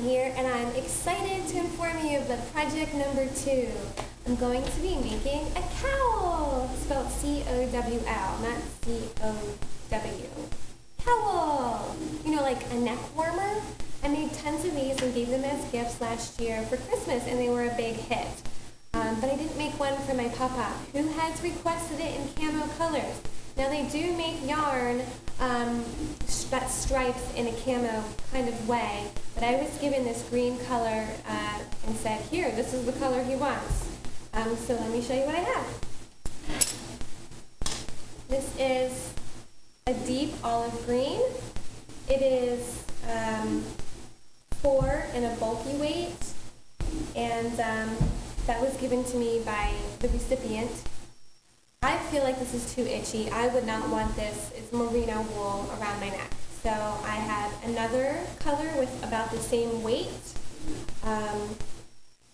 everyone here, and I'm excited to inform you of the project number 2. I'm going to be making a cowl, spelled C-O-W-L, not C-O-W. Cowl! You know, like a neck warmer? I made tons of these and gave them as gifts last year for Christmas, and they were a big hit. But I didn't make one for my papa, who has requested it in camo colors. Now they do make yarn that stripes in a camo kind of way, but I was given this green color and said, here, this is the color he wants. So let me show you what I have. This is a deep olive green. It is 4 in a bulky weight, and that was given to me by the recipient. I feel like this is too itchy. I would not want this. It's merino wool around my neck. So I have another color with about the same weight.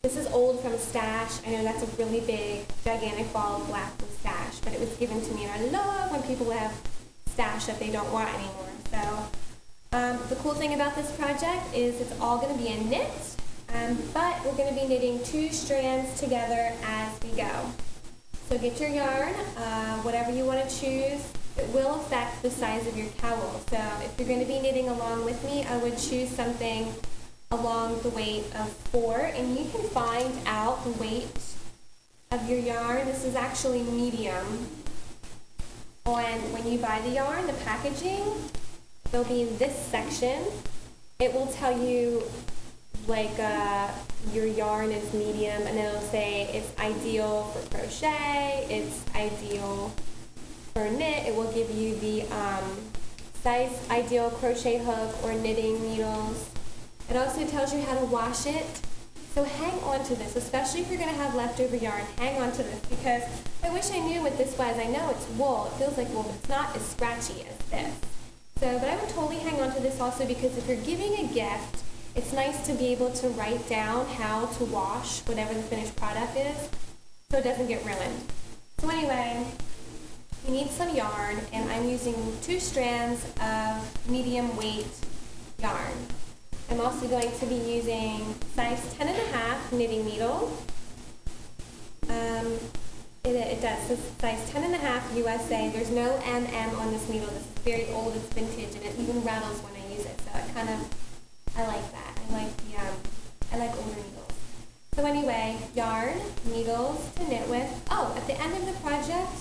This is old from stash. I know that's a really big, gigantic ball of black from stash, but it was given to me, and I love when people have stash that they don't want anymore. So the cool thing about this project is it's all going to be a knit, but we're going to be knitting 2 strands together as we go. So get your yarn, whatever you want to choose. It will affect the size of your cowl. So if you're going to be knitting along with me, I would choose something along the weight of 4, and you can find out the weight of your yarn. This is actually medium. And when you buy the yarn, the packaging, it'll be in this section. It will tell you like your yarn is medium, and it'll say it's ideal for crochet, it's ideal for knit. It will give you the size ideal crochet hook or knitting needles. It also tells you how to wash it. So hang on to this, especially if you're going to have leftover yarn. Hang on to this, because I wish I knew what this was. I know it's wool. It feels like wool, but it's not as scratchy as this. So, but I would totally hang on to this also, because if you're giving a gift, it's nice to be able to write down how to wash whatever the finished product is so it doesn't get ruined. So anyway, you need some yarn, and I'm using 2 strands of medium weight yarn. I'm also going to be using size 10.5 knitting needle. It does, so size 10.5 USA. There's no MM on this needle. This is very old, it's vintage, and it even rattles when I use it. So I like that. I like older needles. So anyway, yarn, needles to knit with. Oh, at the end of the project,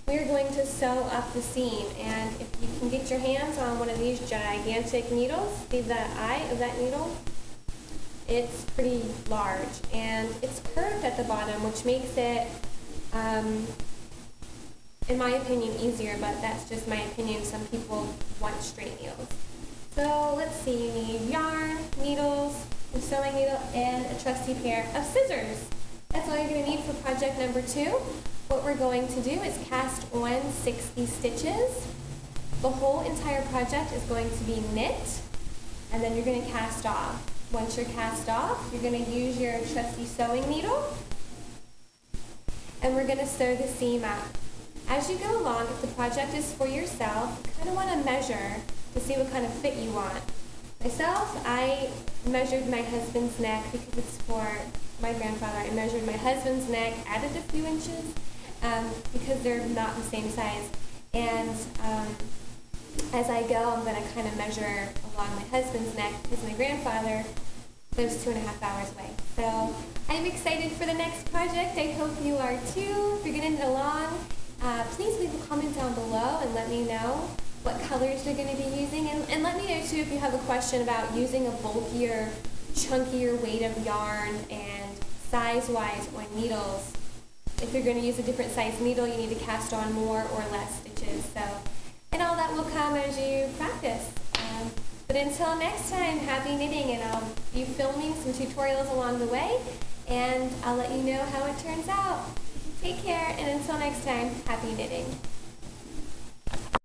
we're going to sew up the seam. And if you can get your hands on one of these gigantic needles, see the eye of that needle? It's pretty large, and it's curved at the bottom, which makes it, in my opinion, easier, but that's just my opinion. Some people want straight needles. So let's see, you need yarn, needles, a sewing needle, and a trusty pair of scissors. That's all you're going to need for project number 2. What we're going to do is cast on 60 stitches. The whole entire project is going to be knit, and then you're going to cast off. Once you're cast off, you're going to use your trusty sewing needle, and we're going to sew the seam up. As you go along, if the project is for yourself, you kind of want to measure to see what kind of fit you want. Myself, I measured my husband's neck because it's for my grandfather. I measured my husband's neck, added a few inches because they're not the same size. And as I go, I'm going to kind of measure along my husband's neck because my grandfather lives 2.5 hours away. So I'm excited for the next project. I hope you are too. If you're getting it along, please leave a comment down below and let me know what colors you're going to be using, and let me know too if you have a question about using a bulkier, chunkier weight of yarn and size-wise on needles. If you're going to use a different size needle, you need to cast on more or less stitches. So, and all that will come as you practice. But until next time, happy knitting, and I'll be filming some tutorials along the way, and I'll let you know how it turns out. Take care, and until next time, happy knitting.